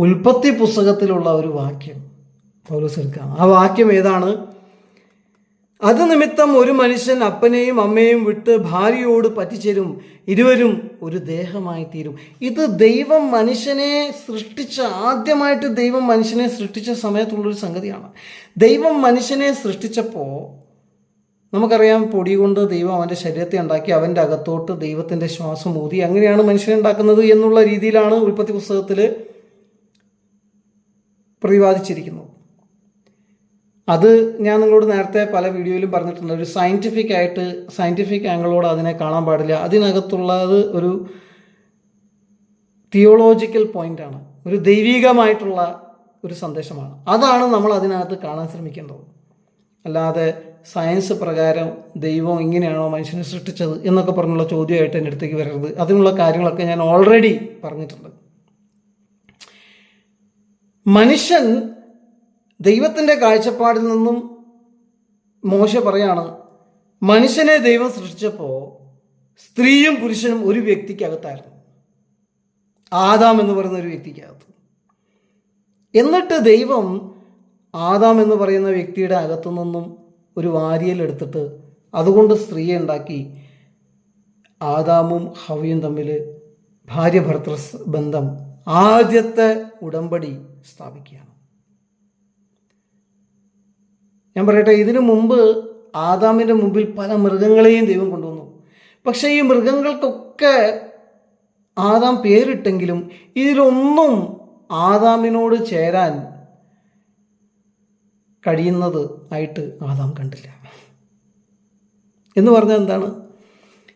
ഉൽപ്പത്തി പുസ്തകത്തിലുള്ള ഒരു വാക്യം പൗലോസ് എടുക്കാം. ആ വാക്യം ഏതാണ്? അത് നിമിത്തം ഒരു മനുഷ്യൻ അപ്പനെയും അമ്മയെയും വിട്ട് ഭാര്യയോട് പറ്റിച്ചേരും, ഇരുവരും ഒരു ദേഹമായി തീരും. ഇത് ദൈവം മനുഷ്യനെ ആദ്യമായിട്ട് ദൈവം മനുഷ്യനെ സൃഷ്ടിച്ച സമയത്തുള്ളൊരു സംഗതിയാണ്. ദൈവം മനുഷ്യനെ സൃഷ്ടിച്ചപ്പോൾ നമുക്കറിയാം, പൊടി കൊണ്ട് ദൈവം അവൻ്റെ ശരീരത്തെ ഉണ്ടാക്കി അവൻ്റെ അകത്തോട്ട് ദൈവത്തിൻ്റെ ശ്വാസം ഊതി, അങ്ങനെയാണ് മനുഷ്യനെ ഉണ്ടാക്കുന്നത് എന്നുള്ള രീതിയിലാണ് ഉൽപ്പത്തി പുസ്തകത്തിൽ പ്രതിപാദിച്ചിരിക്കുന്നത്. അത് ഞാൻ നിങ്ങളോട് നേരത്തെ പല വീഡിയോയിലും പറഞ്ഞിട്ടുണ്ട്. ഒരു സയൻറ്റിഫിക് ആംഗിളോട് അതിനെ കാണാൻ പാടില്ല. അതിനകത്തുള്ളത് ഒരു തിയോളോജിക്കൽ പോയിൻ്റാണ്, ഒരു ദൈവികമായിട്ടുള്ള ഒരു സന്ദേശമാണ്. അതാണ് നമ്മൾ അതിനകത്ത് കാണാൻ ശ്രമിക്കേണ്ടത്. അല്ലാതെ സയൻസ് പ്രകാരം ദൈവം ഇങ്ങനെയാണോ മനുഷ്യനെ സൃഷ്ടിച്ചത് എന്നൊക്കെ പറഞ്ഞുള്ള ചോദ്യമായിട്ട് എൻ്റെ അടുത്തേക്ക് വരരുത്. അതിനുള്ള കാര്യങ്ങളൊക്കെ ഞാൻ ഓൾറെഡി പറഞ്ഞിട്ടുണ്ട്. മനുഷ്യൻ ദൈവത്തിൻ്റെ കാഴ്ചപ്പാടിൽ നിന്നും മോശ പറയാണ്, മനുഷ്യനെ ദൈവം സൃഷ്ടിച്ചപ്പോൾ സ്ത്രീയും പുരുഷനും ഒരു വ്യക്തിക്കകത്തായിരുന്നു, ആദാം എന്ന് പറയുന്ന ഒരു വ്യക്തിക്കകത്ത്. എന്നിട്ട് ദൈവം ആദാം എന്ന് പറയുന്ന വ്യക്തിയുടെ അകത്തു നിന്നും ഒരു വാരിയൽ എടുത്തിട്ട് അതുകൊണ്ട് സ്ത്രീയെ ഉണ്ടാക്കി ആദാമും ഹവ്വയും തമ്മിൽ ഭാര്യ ഭർത്തൃ ബന്ധം, ആദ്യത്തെ ഉടമ്പടി സ്ഥാപിക്കുകയാണ്. ഞാൻ പറയട്ടെ, ഇതിനു മുമ്പ് ആദാമിൻ്റെ മുമ്പിൽ പല മൃഗങ്ങളെയും ദൈവം കൊണ്ടുവന്നു. പക്ഷേ ഈ മൃഗങ്ങൾക്കൊക്കെ ആദാം പേരിട്ടെങ്കിലും ഇതിലൊന്നും ആദാമിനോട് ചേരാൻ കഴിയുന്നത് ആയിട്ട് ആദാം കണ്ടില്ല. എന്ന് പറഞ്ഞാൽ എന്താണ്?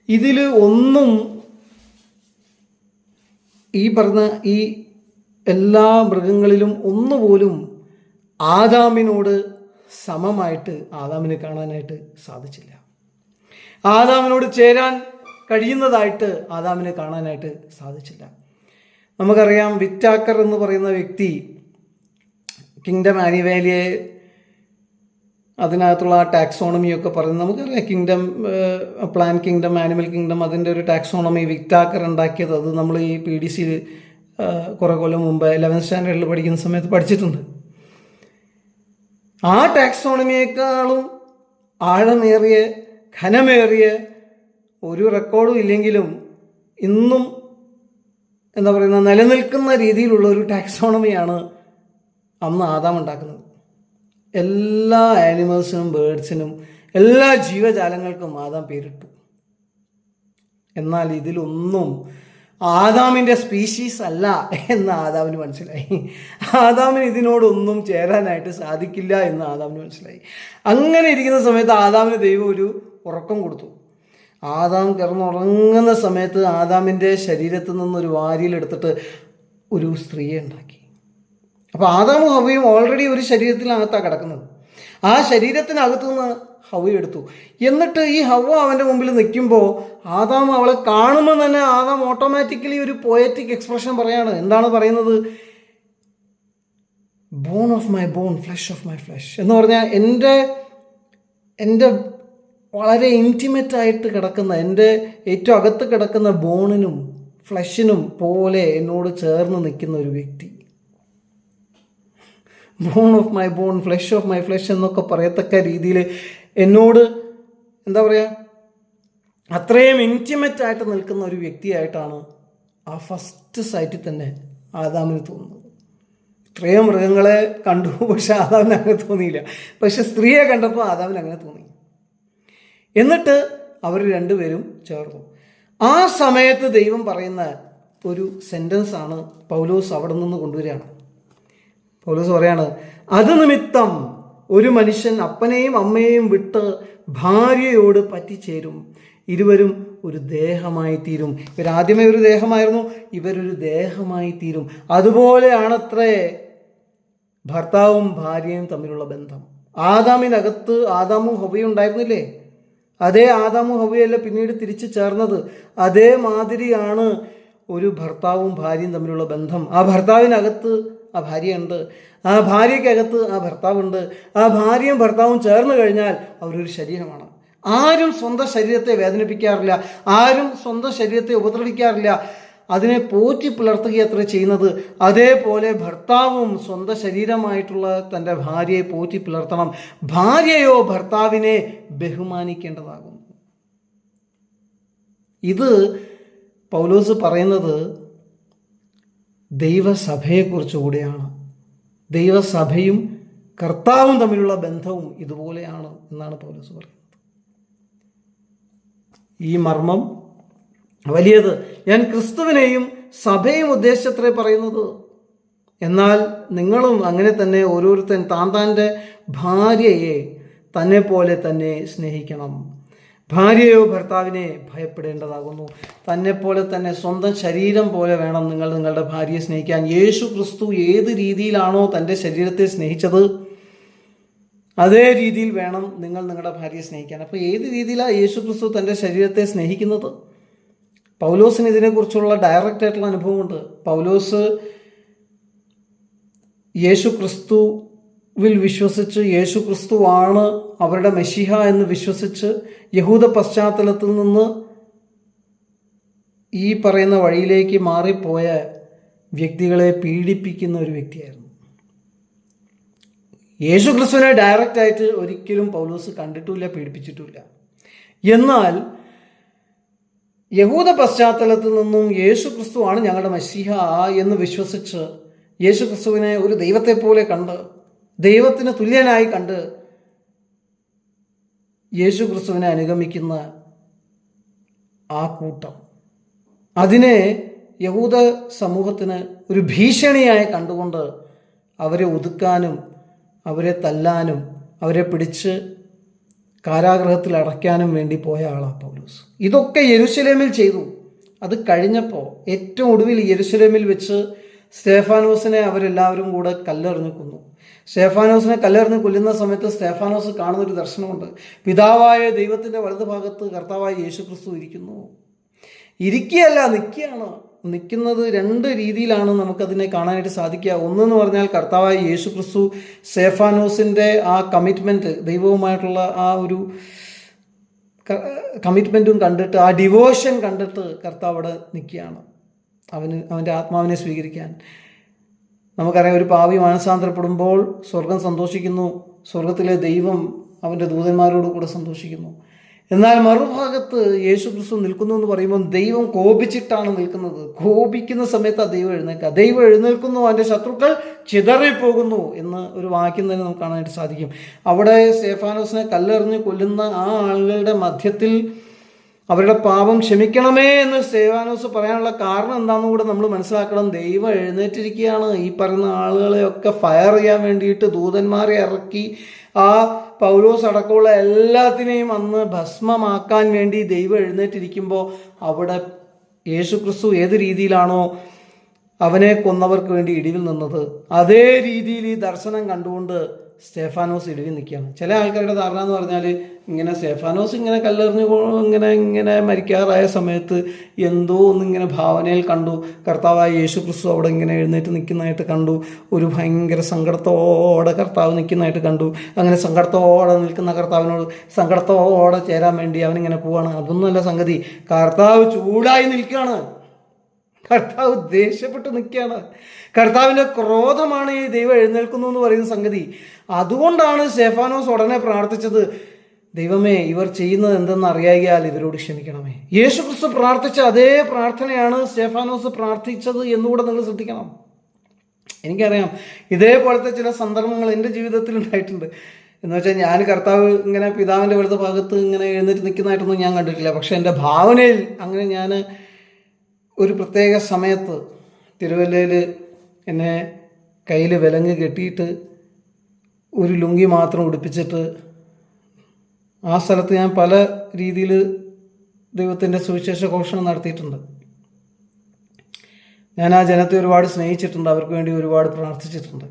ഇതിൽ ഒന്നും ഈ പറഞ്ഞ ഈ എല്ലാ മൃഗങ്ങളിലും ഒന്നുപോലും ആദാമിനോട് സമമായിട്ട് ആദാമിനെ കാണാനായിട്ട് സാധിച്ചില്ല. ആദാമിനോട് ചേരാൻ കഴിയുന്നതായിട്ട് ആദാമിനെ കാണാനായിട്ട് സാധിച്ചില്ല. നമുക്കറിയാം, വിറ്റാക്കർ എന്ന് പറയുന്ന വ്യക്തി കിങ്ഡം ആനിവാലിയെ അതിനകത്തുള്ള ടാക്സോണമിയൊക്കെ പറയുന്നത് നമുക്കറിയാം. Kingdom, plan kingdom, animal kingdom, അതിൻ്റെ ഒരു ടാക്സോണമി വിറ്റാക്കർ ഉണ്ടാക്കിയത്. അത് നമ്മൾ ഈ PDC-യിൽ കുറേ കൊല്ലം മുമ്പ് 11th സ്റ്റാൻഡേർഡിൽ പഠിക്കുന്ന സമയത്ത് പഠിച്ചിട്ടുണ്ട്. ആ ടാക്സോണമിയേക്കാളും ആഴമേറിയ ഘനമേറിയ ഒരു റെക്കോർഡും ഇല്ലെങ്കിലും ഇന്നും എന്താ പറയുന്ന നിലനിൽക്കുന്ന രീതിയിലുള്ള ഒരു ടാക്സോണമിയാണ് അന്ന് ആദാം ഉണ്ടാക്കുന്നത്. എല്ലാ ആനിമൽസിനും, ബേർഡ്സിനും, എല്ലാ ജീവജാലങ്ങൾക്കും ആദാം പേരിട്ടു. എന്നാൽ ഇതിലൊന്നും ആദാമിൻ്റെ സ്പീഷീസ് അല്ല എന്ന് ആദാമിന് മനസ്സിലായി. ആദാമിന് ഇതിനോടൊന്നും ചേരാനായിട്ട് സാധിക്കില്ല എന്ന് ആദാമിന് മനസ്സിലായി. അങ്ങനെ ഇരിക്കുന്ന സമയത്ത് ആദാമിന് ദൈവം ഒരു ഉറക്കം കൊടുത്തു. ആദാം കിടന്നുറങ്ങുന്ന സമയത്ത് ആദാമിൻ്റെ ശരീരത്തിൽ നിന്നൊരു വാരിയിലെടുത്തിട്ട് ഒരു സ്ത്രീയെ ഉണ്ടാക്കി. അപ്പോൾ ആദാമും ഹവ്വയും ഓൾറെഡി ഒരു ശരീരത്തിനകത്താണ് കിടക്കുന്നത്. ആ ശരീരത്തിനകത്തു നിന്ന് ഹവ്വ എടുത്തു. എന്നിട്ട് ഈ ഹവ്വ അവൻ്റെ മുമ്പിൽ നിൽക്കുമ്പോൾ ആദാം അവളെ കാണുമ്പോൾ തന്നെ ആദാം ഓട്ടോമാറ്റിക്കലി ഒരു പോയറ്റിക് എക്സ്പ്രഷൻ പറയാണ്. എന്താണ് പറയുന്നത്? Bone of my bone, flesh of my flesh എന്ന് പറഞ്ഞാൽ എൻ്റെ വളരെ ഇൻറ്റിമേറ്റായിട്ട് കിടക്കുന്ന, എൻ്റെ ഏറ്റവും അകത്ത് കിടക്കുന്ന ബോണിനും ഫ്ലഷിനും പോലെ എന്നോട് ചേർന്ന് നിൽക്കുന്ന ഒരു വ്യക്തി. Bone of my bone, flesh of my flesh എന്നൊക്കെ പറയത്തക്ക രീതിയിൽ എന്നോട് എന്താ പറയുക, അത്രയും ഇൻറ്റിമേറ്റായിട്ട് നിൽക്കുന്ന ഒരു വ്യക്തിയായിട്ടാണ് ആ ഫസ്റ്റ് സൈറ്റിൽ തന്നെ ആദാമിന് തോന്നുന്നത്. ഇത്രയും മൃഗങ്ങളെ കണ്ടു, പക്ഷെ ആദാമിന് അങ്ങനെ തോന്നിയില്ല. പക്ഷെ സ്ത്രീയെ കണ്ടപ്പോൾ ആദാമിന് അങ്ങനെ തോന്നി. എന്നിട്ട് അവർ രണ്ടുപേരും ചേർന്നു. ആ സമയത്ത് ദൈവം പറയുന്ന ഒരു സെൻറ്റൻസാണ് പൗലോസ് അവിടെ നിന്ന് കൊണ്ടുവരികയാണ്. പൗലോസ് പറയാണ്, അത് നിമിത്തം ഒരു മനുഷ്യൻ അപ്പനെയും അമ്മയെയും വിട്ട് ഭാര്യയോട് പറ്റിച്ചേരും, ഇരുവരും ഒരു ദേഹമായി തീരും. ഇവരാദ്യമേ ഒരു ദേഹമായിരുന്നു, ഇവരൊരു ദേഹമായി തീരും. അതുപോലെയാണത്രേ ഭർത്താവും ഭാര്യയും തമ്മിലുള്ള ബന്ധം. ആദാമിനകത്ത് ആദാമും ഹവ്വയും ഉണ്ടായിരുന്നില്ലേ? അതേ ആദാമും ഹവ്വയല്ല പിന്നീട് തിരിച്ചു ചേർന്നത്. അതേമാതിരിയാണ് ഒരു ഭർത്താവും ഭാര്യയും തമ്മിലുള്ള ബന്ധം. ആ ഭർത്താവിനകത്ത് ആ ഭാര്യയുണ്ട്, ആ ഭാര്യയ്ക്കകത്ത് ആ ഭർത്താവുണ്ട്. ആ ഭാര്യയും ഭർത്താവും ചേർന്ന് കഴിഞ്ഞാൽ അവരൊരു ശരീരമാണ്. ആരും സ്വന്തം ശരീരത്തെ വേദനിപ്പിക്കാറില്ല, ആരും സ്വന്തം ശരീരത്തെ ഉപദ്രവിക്കാറില്ല, അതിനെ പോറ്റി പുലർത്തുകയത്ര ചെയ്യുന്നത്. അതേപോലെ ഭർത്താവും സ്വന്തം ശരീരമായിട്ടുള്ള തൻ്റെ ഭാര്യയെ പോറ്റി പുലർത്തണം. ഭാര്യയോ ഭർത്താവിനെ ബഹുമാനിക്കേണ്ടതാകുന്നു. ഇത് പൗലോസ് പറയുന്നത് ദൈവസഭയെക്കുറിച്ച് കൂടിയാണ്. ദൈവസഭയും കർത്താവും തമ്മിലുള്ള ബന്ധവും ഇതുപോലെയാണ് എന്നാണ് പൗലോസ് പറയുന്നത്. ഈ മർമ്മം വലിയത്. ഞാൻ ക്രിസ്തുവിനെയും സഭയും ഉദ്ദേശിച്ചത്രേ പറയുന്നത്. എന്നാൽ നിങ്ങളും അങ്ങനെ തന്നെ ഓരോരുത്തൻ താൻ്റെ ഭാര്യയെ തന്നെ പോലെ തന്നെ സ്നേഹിക്കണം. ഭാര്യയോ ഭർത്താവിനെ ഭയപ്പെടേണ്ടതാകുന്നു. തന്നെ പോലെ തന്നെ സ്വന്തം ശരീരം പോലെ വേണം നിങ്ങൾ നിങ്ങളുടെ ഭാര്യയെ സ്നേഹിക്കാൻ. യേശു ക്രിസ്തു ഏത് രീതിയിലാണോ തൻ്റെ ശരീരത്തെ സ്നേഹിച്ചത് അതേ രീതിയിൽ വേണം നിങ്ങൾ നിങ്ങളുടെ ഭാര്യയെ സ്നേഹിക്കാൻ. അപ്പോൾ ഏത് രീതിയിലാണ് യേശു ക്രിസ്തു തൻ്റെ ശരീരത്തെ സ്നേഹിക്കുന്നത്? പൗലോസിന് ഇതിനെക്കുറിച്ചുള്ള ഡയറക്റ്റ് ആയിട്ടുള്ള അനുഭവമുണ്ട്. പൗലോസ് യേശു ക്രിസ്തുവിൽ വിശ്വസിച്ച് യേശു ക്രിസ്തുവാണ് അവരുടെ മെശിഹ എന്ന് വിശ്വസിച്ച് യഹൂദ പശ്ചാത്തലത്തിൽ നിന്ന് ഈ പറയുന്ന വഴിയിലേക്ക് മാറിപ്പോയ വ്യക്തികളെ പീഡിപ്പിക്കുന്ന ഒരു വ്യക്തിയായിരുന്നു. യേശു ക്രിസ്തുവിനെ ഡയറക്റ്റായിട്ട് ഒരിക്കലും പൗലോസ് കണ്ടിട്ടുമില്ല, പീഡിപ്പിച്ചിട്ടുമില്ല. എന്നാൽ യഹൂദ പശ്ചാത്തലത്തിൽ നിന്നും യേശു ക്രിസ്തുവാണ് ഞങ്ങളുടെ മശീഹ എന്ന് വിശ്വസിച്ച് യേശു ക്രിസ്തുവിനെ ഒരു ദൈവത്തെ പോലെ കണ്ട് ദൈവത്തിന് തുല്യനായി കണ്ട് യേശു ക്രിസ്തുവിനെ അനുഗമിക്കുന്ന ആ കൂട്ടം, അതിനെ യഹൂദ സമൂഹത്തിന് ഒരു ഭീഷണിയായി കണ്ടുകൊണ്ട് അവരെ ഒതുക്കാനും അവരെ തല്ലാനും അവരെ പിടിച്ച് കാരാഗൃഹത്തിൽ അടയ്ക്കാനും വേണ്ടി പോയ ആളാണ് പൗലോസ്. ഇതൊക്കെ യെരുശലേമിൽ ചെയ്തു. അത് കഴിഞ്ഞപ്പോൾ ഏറ്റവും ഒടുവിൽ യെരുശലേമിൽ വെച്ച് സ്തേഫാനോസിനെ അവരെല്ലാവരും കൂടെ കല്ലെറിഞ്ഞ് കൊന്നു. സ്തേഫാനോസിനെ കല്ലെറിഞ്ഞ് കൊല്ലുന്ന സമയത്ത് സ്തേഫാനോസ് കാണുന്നൊരു ദർശനമുണ്ട്. പിതാവായ ദൈവത്തിൻ്റെ വലതുഭാഗത്ത് കർത്താവായ യേശു ക്രിസ്തു ഇരിക്കുന്നു. ഇരിക്കുകയല്ല, നിൽക്കുകയാണ്. നിൽക്കുന്നത് രണ്ട് രീതിയിലാണ് നമുക്കതിനെ കാണാനായിട്ട് സാധിക്കുക. ഒന്നെന്ന് പറഞ്ഞാൽ കർത്താവായ യേശു ക്രിസ്തു സ്തേഫാനോസിൻ്റെ ആ കമ്മിറ്റ്മെൻറ്റ്, ദൈവവുമായിട്ടുള്ള ആ ഒരു കമ്മിറ്റ്മെൻറ്റും കണ്ടിട്ട്, ആ ഡിവോഷൻ കണ്ടിട്ട് കർത്താവ് അവിടെ നിൽക്കുകയാണ് അവൻ്റെ ആത്മാവിനെ സ്വീകരിക്കാൻ. നമുക്കറിയാം, ഒരു പാവി മാനസാന്തരപ്പെടുമ്പോൾ സ്വർഗം സന്തോഷിക്കുന്നു, സ്വർഗത്തിലെ ദൈവം അവൻ്റെ ദൂതന്മാരോട് കൂടെ സന്തോഷിക്കുന്നു. എന്നാൽ മറുഭാഗത്ത് യേശു ക്രിസ്തു നിൽക്കുന്നു എന്ന് പറയുമ്പോൾ ദൈവം കോപിച്ചിട്ടാണ് നിൽക്കുന്നത്. കോപിക്കുന്ന സമയത്ത് ആ ദൈവം എഴുന്നേൽക്കുക. ദൈവം എഴുന്നേൽക്കുന്നു, അവൻ്റെ ശത്രുക്കൾ ചിതറിപ്പോകുന്നു എന്ന് ഒരു വാക്യം തന്നെ നമുക്ക് കാണാനായിട്ട് സാധിക്കും. അവിടെ സ്തേഫാനോസിനെ കല്ലെറിഞ്ഞ് കൊല്ലുന്ന ആ ആളുകളുടെ മധ്യത്തിൽ അവരുടെ പാപം ക്ഷമിക്കണമേ എന്ന് സ്തേഫാനോസ് പറയാനുള്ള കാരണം എന്താണെന്ന് കൂടെ നമ്മൾ മനസ്സിലാക്കണം. ദൈവം എഴുന്നേറ്റിരിക്കുകയാണ്. ഈ പറയുന്ന ആളുകളെയൊക്കെ ഫയർ ചെയ്യാൻ വേണ്ടിയിട്ട് ദൂതന്മാരെ ഇറക്കി ആ പൗലോസ് അടക്കമുള്ള എല്ലാത്തിനെയും അന്ന് ഭസ്മമാക്കാൻ വേണ്ടി ദൈവം എഴുന്നേറ്റിരിക്കുമ്പോൾ അവിടെ യേശു ക്രിസ്തു ഏത് രീതിയിലാണോ അവനെ കൊന്നവർക്ക് വേണ്ടി ഇടിവിൽ നിന്നത്, അതേ രീതിയിൽ ഈ ദർശനം കണ്ടുകൊണ്ട് സ്തേഫാനോസ് ഇടിവിൽ നിൽക്കുകയാണ്. ചില ആൾക്കാരുടെ ധാരണ എന്ന് പറഞ്ഞാൽ ഇങ്ങനെ സ്തേഫാനോസ് ഇങ്ങനെ കല്ലെറിഞ്ഞ് ഇങ്ങനെ മരിക്കാറായ സമയത്ത് എന്തോ ഒന്നിങ്ങനെ ഭാവനയിൽ കണ്ടു, കർത്താവായ യേശു ക്രിസ്തു അവിടെ ഇങ്ങനെ എഴുന്നേറ്റ് നിൽക്കുന്നതായിട്ട് കണ്ടു, ഒരു ഭയങ്കര സങ്കടത്തോടെ കർത്താവ് നിൽക്കുന്നതായിട്ട് കണ്ടു. അങ്ങനെ സങ്കടത്തോടെ നിൽക്കുന്ന കർത്താവിനോട് സങ്കടത്തോടെ ചേരാൻ വേണ്ടി അവനിങ്ങനെ പോവാണ്. അതൊന്നുമല്ല സംഗതി. കർത്താവ് ചൂടായി നിൽക്കുകയാണ്. കർത്താവ് ദേഷ്യപ്പെട്ട് നിൽക്കുകയാണ്. കർത്താവിൻ്റെ ക്രോധമാണ് ഈ ദൈവം എഴുന്നേൽക്കുന്നു എന്ന് പറയുന്ന സംഗതി. അതുകൊണ്ടാണ് സ്തേഫാനോസ് ഉടനെ പ്രാർത്ഥിച്ചത്, ദൈവമേ, ഇവർ ചെയ്യുന്നത് എന്തെന്ന് അറിയായാൽ ഇവരോട് ക്ഷമിക്കണമേ. യേശു ക്രിസ്തു പ്രാർത്ഥിച്ച അതേ പ്രാർത്ഥനയാണ് സ്തേഫാനോസ് പ്രാർത്ഥിച്ചത് എന്നുകൂടെ നിങ്ങൾ ശ്രദ്ധിക്കണം. എനിക്കറിയാം, ഇതേപോലത്തെ ചില സന്ദർഭങ്ങൾ എൻ്റെ ജീവിതത്തിൽ ഉണ്ടായിട്ടുണ്ട്. എന്ന് വെച്ചാൽ ഞാൻ കർത്താവ് ഇങ്ങനെ പിതാവിൻ്റെ വലത് ഭാഗത്ത് ഇങ്ങനെ എഴുന്നേറ്റ് നിൽക്കുന്നതായിട്ടൊന്നും ഞാൻ കണ്ടിട്ടില്ല. പക്ഷേ എൻ്റെ ഭാവനയിൽ അങ്ങനെ ഞാൻ ഒരു പ്രത്യേക സമയത്ത് തിരുവല്ലയിൽ എന്നെ കയ്യിൽ വിലങ്ങ് കെട്ടിയിട്ട് ഒരു ലുങ്കി മാത്രം ഉടുപ്പിച്ചിട്ട് ആ സ്ഥലത്ത് ഞാൻ പല രീതിയിൽ ദൈവത്തിൻ്റെ സുവിശേഷ ഘോഷണം നടത്തിയിട്ടുണ്ട്. ഞാൻ ആ ജനത്തെ ഒരുപാട് സ്നേഹിച്ചിട്ടുണ്ട്, അവർക്ക് വേണ്ടി ഒരുപാട് പ്രാർത്ഥിച്ചിട്ടുണ്ട്,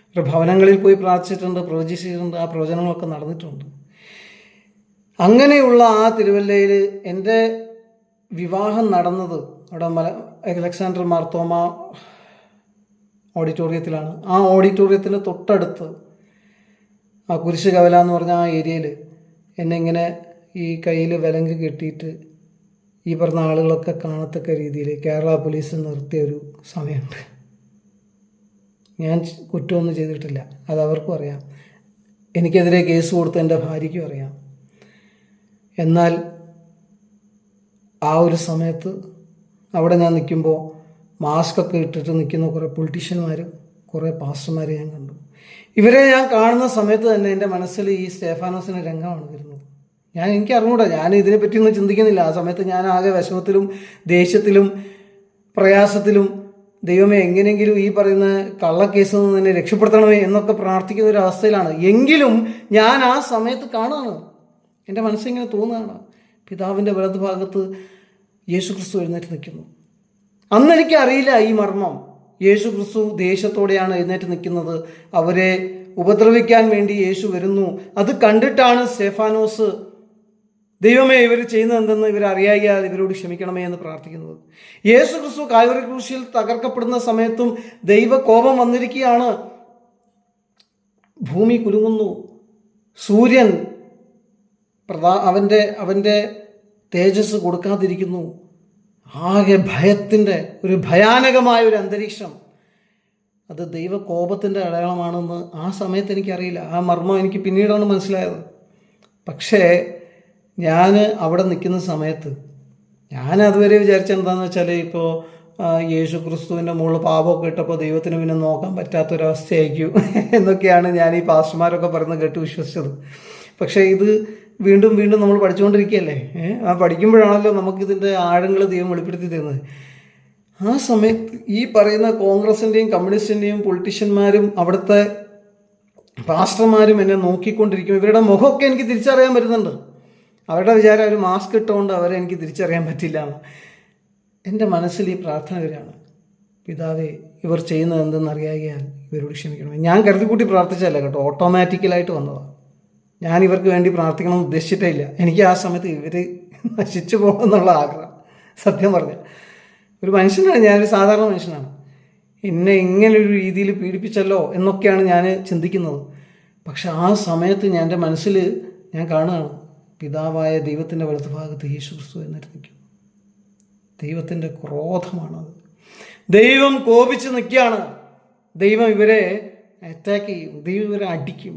അവരുടെ ഭവനങ്ങളിൽ പോയി പ്രാർത്ഥിച്ചിട്ടുണ്ട്, പ്രവചിച്ചിട്ടുണ്ട്, ആ പ്രവചനങ്ങളൊക്കെ നടന്നിട്ടുണ്ട്. അങ്ങനെയുള്ള ആ തിരുവല്ലയിൽ എൻ്റെ വിവാഹം നടന്നത് അവിടെ അലക്സാണ്ടർ മാർത്തോമ ഓഡിറ്റോറിയത്തിലാണ്. ആ ഓഡിറ്റോറിയത്തിന് തൊട്ടടുത്ത് ആ കുരിശ് കവല എന്ന് പറഞ്ഞ ആ ഏരിയയിൽ എന്നെ ഇങ്ങനെ ഈ കയ്യിൽ വിലങ്ക് കെട്ടിയിട്ട് ഈ പറഞ്ഞ ആളുകളൊക്കെ കാണത്തക്ക രീതിയിൽ കേരള പോലീസ് നിർത്തിയ ഒരു സമയമുണ്ട്. ഞാൻ കുറ്റമൊന്നും ചെയ്തിട്ടില്ല, അത് അവർക്കും അറിയാം. എനിക്കെതിരെ കേസ് കൊടുത്ത എൻ്റെ ഭാര്യയ്ക്കും അറിയാം. എന്നാൽ ആ ഒരു സമയത്ത് അവിടെ ഞാൻ നിൽക്കുമ്പോൾ മാസ്കൊക്കെ ഇട്ടിട്ട് നിൽക്കുന്ന കുറേ പൊളിറ്റീഷ്യന്മാരും കുറേ പാസ്റ്റർമാരെ ഞാൻ കണ്ടു. ഇവരെ ഞാൻ കാണുന്ന സമയത്ത് തന്നെ എൻ്റെ മനസ്സിൽ ഈ സ്റ്റെഫാനോസിൻ്റെ രംഗമാണ് വരുന്നത്. എനിക്ക് അറിഞ്ഞൂടാ, ഞാൻ ഇതിനെപ്പറ്റിയൊന്നും ചിന്തിക്കുന്നില്ല. ആ സമയത്ത് ഞാൻ ആകെ വിഷമത്തിലും ദേഷ്യത്തിലും പ്രയാസത്തിലും, ദൈവമേ എങ്ങനെയെങ്കിലും ഈ പറയുന്ന കള്ളക്കേസിൽ നിന്ന് എന്നെ രക്ഷപ്പെടുത്തണമേ എന്നൊക്കെ പ്രാർത്ഥിക്കുന്ന ഒരു അവസ്ഥയിലാണ്. എങ്കിലും ഞാൻ ആ സമയത്ത് കാണുകയാണ്, എൻ്റെ മനസ്സിങ്ങനെ തോന്നുകയാണ്, പിതാവിൻ്റെ വലത് ഭാഗത്ത് യേശു ക്രിസ്തു എഴുന്നേറ്റ് നിൽക്കുന്നു. അന്ന് എനിക്കറിയില്ല ഈ മർമ്മം. യേശു ക്രിസ്തു ദേഷ്യത്തോടെയാണ് എഴുന്നേറ്റ് നിൽക്കുന്നത്. അവരെ ഉപദ്രവിക്കാൻ വേണ്ടി യേശു വരുന്നു. അത് കണ്ടിട്ടാണ് സ്റ്റെഫാനോസ്, ദൈവമേ ഇവർ ചെയ്യുന്നത് എന്തെന്ന് ഇവരറിയായാൽ ഇവരോട് ക്ഷമിക്കണമേ എന്ന് പ്രാർത്ഥിക്കുന്നത്. യേശു ക്രിസ്തു കാൽവരി ക്രൂശിൽ തകർക്കപ്പെടുന്ന സമയത്തും ദൈവകോപം വന്നിരിക്കുകയാണ്. ഭൂമി കുലുങ്ങുന്നു, സൂര്യൻ അവൻ്റെ തേജസ് കൊടുക്കാതിരിക്കുന്നു. ആകെ ഭയത്തിൻ്റെ ഒരു ഭയാനകമായ ഒരു അന്തരീക്ഷം. അത് ദൈവകോപത്തിൻ്റെ അടയാളമാണെന്ന് ആ സമയത്ത് എനിക്കറിയില്ല. ആ മർമ്മം എനിക്ക് പിന്നീടാണ് മനസ്സിലായത്. പക്ഷേ ഞാൻ അവിടെ നിൽക്കുന്ന സമയത്ത് ഞാൻ അതുവരെ വിചാരിച്ച എന്താണെന്ന് വെച്ചാൽ, ഇപ്പോൾ യേശു ക്രിസ്തുവിൻ്റെ മുകളിൽ പാപമൊക്കെ ഇട്ടപ്പോൾ ദൈവത്തിന് പിന്നെ നോക്കാൻ പറ്റാത്തൊരവസ്ഥയായിരിക്കും എന്നൊക്കെയാണ് ഞാൻ ഈ പാസ്റ്റർമാരൊക്കെ പറയുന്നത് കേട്ട് വിശ്വസിച്ചത്. പക്ഷേ ഇത് വീണ്ടും വീണ്ടും നമ്മൾ പഠിച്ചുകൊണ്ടിരിക്കുകയല്ലേ. ആ പഠിക്കുമ്പോഴാണല്ലോ നമുക്കിതിൻ്റെ ആഴങ്ങൾ ദൈവം വെളിപ്പെടുത്തി തരുന്നത്. ആ സമയത്ത് ഈ പറയുന്ന കോൺഗ്രസിൻ്റെയും കമ്മ്യൂണിസ്റ്റിൻ്റെയും പൊളിറ്റീഷ്യന്മാരും അവിടുത്തെ പാസ്റ്റർമാരും എന്നെ നോക്കിക്കൊണ്ടിരിക്കും. ഇവരുടെ മുഖമൊക്കെ എനിക്ക് തിരിച്ചറിയാൻ പറ്റുന്നുണ്ട്. അവരുടെ വിചാരം ഒരു മാസ്ക് ഇട്ടുകൊണ്ട് അവരെ എനിക്ക് തിരിച്ചറിയാൻ പറ്റില്ല. എൻ്റെ മനസ്സിൽ ഈ പ്രാർത്ഥന വരികയാണ്, പിതാവേ ഇവർ ചെയ്യുന്നത് എന്തെന്ന് അറിയാൻ ഇവരോട് ക്ഷമിക്കണം. ഞാൻ കരുതിക്കൂട്ടി പ്രാർത്ഥിച്ചല്ല കേട്ടോ, ഓട്ടോമാറ്റിക്കലായിട്ട് വന്നതാണ്. ഞാൻ ഇവർക്ക് വേണ്ടി പ്രാർത്ഥിക്കണം ഉദ്ദേശിച്ചിട്ടേ ഇല്ല. എനിക്ക് ആ സമയത്ത് ഇവർ നശിച്ചു പോകണമെന്നുള്ള ആഗ്രഹം. സത്യം പറഞ്ഞാൽ ഒരു മനുഷ്യനാണ്, ഞാനൊരു സാധാരണ മനുഷ്യനാണ്. എന്നെ ഇങ്ങനൊരു രീതിയിൽ പീഡിപ്പിച്ചല്ലോ എന്നൊക്കെയാണ് ഞാൻ ചിന്തിക്കുന്നത്. പക്ഷെ ആ സമയത്ത് എൻ്റെ മനസ്സിൽ ഞാൻ കാണുകയാണ്, പിതാവായ ദൈവത്തിൻ്റെ വലത്ത് ഭാഗത്ത് യേശു ക്രിസ്തു എന്നിട്ട് നിൽക്കും. ദൈവത്തിൻ്റെ ക്രോധമാണത്. ദൈവം കോപിച്ച് നിൽക്കുകയാണ്. ദൈവം ഇവരെ അറ്റാക്ക് ചെയ്യും, ദൈവം ഇവരെ അടിക്കും.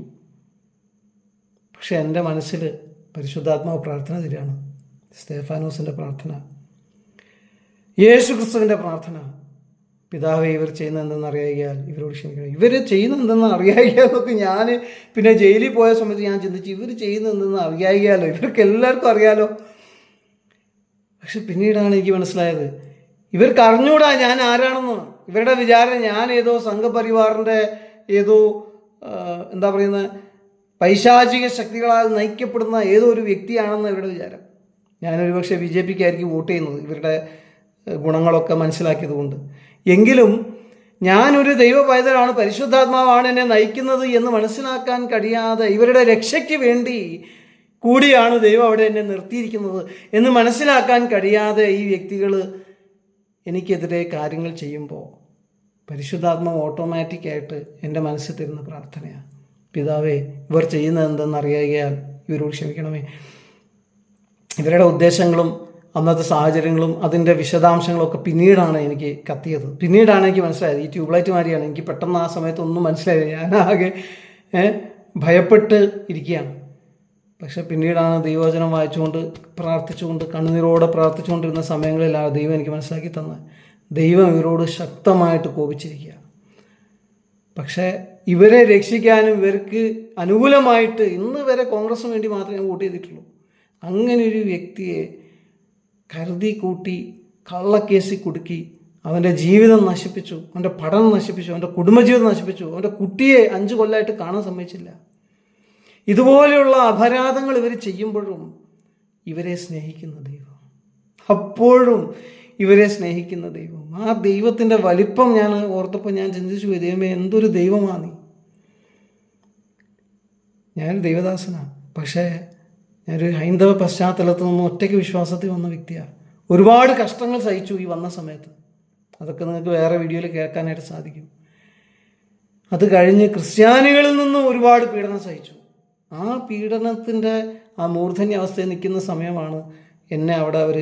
പക്ഷെ എൻ്റെ മനസ്സിൽ പരിശുദ്ധാത്മാവ് പ്രാർത്ഥന തരികയാണ്. സ്തെഫാനോസിൻ്റെ പ്രാർത്ഥന, യേശു ക്രിസ്തുവിൻ്റെ പ്രാർത്ഥന, പിതാവേ ഇവർ ചെയ്യുന്നത് എന്തെന്ന് അറിയാൽ ഇവരോട് ക്ഷമിക്കണം. ഇവർ ചെയ്യുന്നത് എന്തെന്ന് അറിയാന്നൊക്കെ ഞാൻ പിന്നെ ജയിലിൽ പോയ സമയത്ത് ഞാൻ ചിന്തിച്ചു, ഇവർ ചെയ്യുന്നത് എന്തെന്ന് അറിയാലോ, ഇവർക്ക് എല്ലാവർക്കും അറിയാലോ. പക്ഷെ പിന്നീടാണ് എനിക്ക് മനസ്സിലായത്, ഇവർക്ക് അറിഞ്ഞൂടാ ഞാൻ ആരാണെന്ന്. ഇവരുടെ വിചാരം ഞാൻ ഏതോ സംഘപരിവാറിൻ്റെ ഏതോ എന്താ പറയുന്ന പൈശാചിക ശക്തികളാൽ നയിക്കപ്പെടുന്ന ഏതോ ഒരു വ്യക്തിയാണെന്ന് ഇവരുടെ വിചാരം. ഞാനൊരു പക്ഷേ BJPക്ക് ആയിരിക്കും വോട്ട് ചെയ്യുന്നത്, ഇവരുടെ ഗുണങ്ങളൊക്കെ മനസ്സിലാക്കിയത് കൊണ്ട്. എങ്കിലും ഞാനൊരു ദൈവ പൈതലാണ്, പരിശുദ്ധാത്മാവാണ് എന്നെ നയിക്കുന്നത് എന്ന് മനസ്സിലാക്കാൻ കഴിയാതെ, ഇവരുടെ രക്ഷയ്ക്ക് വേണ്ടി കൂടിയാണ് ദൈവം അവിടെ എന്നെ നിർത്തിയിരിക്കുന്നത് എന്ന് മനസ്സിലാക്കാൻ കഴിയാതെ ഈ വ്യക്തികൾ എനിക്കെതിരെ കാര്യങ്ങൾ ചെയ്യുമ്പോൾ പരിശുദ്ധാത്മാവ് ഓട്ടോമാറ്റിക്കായിട്ട് എൻ്റെ മനസ്സിൽ തരുന്ന പ്രാർത്ഥനയാണ്, പിതാവേ ഇവർ ചെയ്യുന്നത് എന്തെന്ന് അറിയാൻ ഇവരോട് ക്ഷമിക്കണമേ. ഇവരുടെ ഉദ്ദേശങ്ങളും അന്നത്തെ സാഹചര്യങ്ങളും അതിൻ്റെ വിശദാംശങ്ങളൊക്കെ പിന്നീടാണ് എനിക്ക് കത്തിയത്. പിന്നീടാണ് എനിക്ക് മനസ്സിലായത്, ഈ ട്യൂബ്ലൈറ്റ് മാതിരിയാണ്. എനിക്ക് പെട്ടെന്ന് ആ സമയത്ത് ഒന്നും മനസ്സിലായില്ല, ഞാനാകെ ഭയപ്പെട്ട് ഇരിക്കുകയാണ്. പക്ഷെ പിന്നീടാണ് ദൈവവചനം വായിച്ചുകൊണ്ട് പ്രാർത്ഥിച്ചുകൊണ്ട് കണ്ണുനീരോടെ പ്രാർത്ഥിച്ചുകൊണ്ടിരുന്ന സമയങ്ങളിലാണ് ദൈവം എനിക്ക് മനസ്സിലാക്കി തന്നത്, ദൈവം ഇവരോട് ശക്തമായിട്ട് കോപിച്ചിരിക്കുക. പക്ഷേ ഇവരെ രക്ഷിക്കാനും ഇവർക്ക് അനുകൂലമായിട്ട് ഇന്ന് വരെ കോൺഗ്രസിന് വേണ്ടി മാത്രമേ വോട്ട് ചെയ്തിട്ടുള്ളൂ. അങ്ങനെ ഒരു വ്യക്തിയെ കരുതി കൂട്ടി കള്ളക്കേസിൽ കുടുക്കി അവൻ്റെ ജീവിതം നശിപ്പിച്ചു, അവൻ്റെ പഠനം നശിപ്പിച്ചു, അവൻ്റെ കുടുംബജീവിതം നശിപ്പിച്ചു, അവൻ്റെ കുട്ടിയെ 5 കൊല്ലമായിട്ട് കാണാൻ സമ്മതിച്ചില്ല. ഇതുപോലെയുള്ള അപരാധങ്ങൾ ഇവർ ചെയ്യുമ്പോഴും ഇവരെ സ്നേഹിക്കുന്ന ദൈവം, അപ്പോഴും ഇവരെ സ്നേഹിക്കുന്ന ദൈവം, ആ ദൈവത്തിൻ്റെ വലിപ്പം ഞാൻ ഓർത്തപ്പോൾ ഞാൻ ചിന്തിച്ചു, ദൈവമേ എന്തൊരു ദൈവമാണ് നീ. ഞാനൊരു ദൈവദാസനാണ്, പക്ഷേ ഞാനൊരു ഹൈന്ദവ പശ്ചാത്തലത്തിൽ നിന്നും ഒറ്റയ്ക്ക് വിശ്വാസത്തിൽ വന്ന വ്യക്തിയാണ്. ഒരുപാട് കഷ്ടങ്ങൾ സഹിച്ചു ഈ വന്ന സമയത്ത്, അതൊക്കെ നിങ്ങൾക്ക് വേറെ വീഡിയോയിൽ കേൾക്കാനായിട്ട് സാധിക്കും. അത് കഴിഞ്ഞ് ക്രിസ്ത്യാനികളിൽ നിന്നും ഒരുപാട് പീഡനം സഹിച്ചു. ആ പീഡനത്തിൻ്റെ ആ മൂർധന്യ അവസ്ഥയിൽ നിൽക്കുന്ന സമയമാണ് എന്നെ അവിടെ അവർ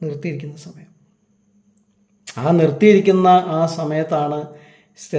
നിർത്തിയിരിക്കുന്ന സമയം. ആ നിർത്തിയിരിക്കുന്ന ആ സമയത്താണ്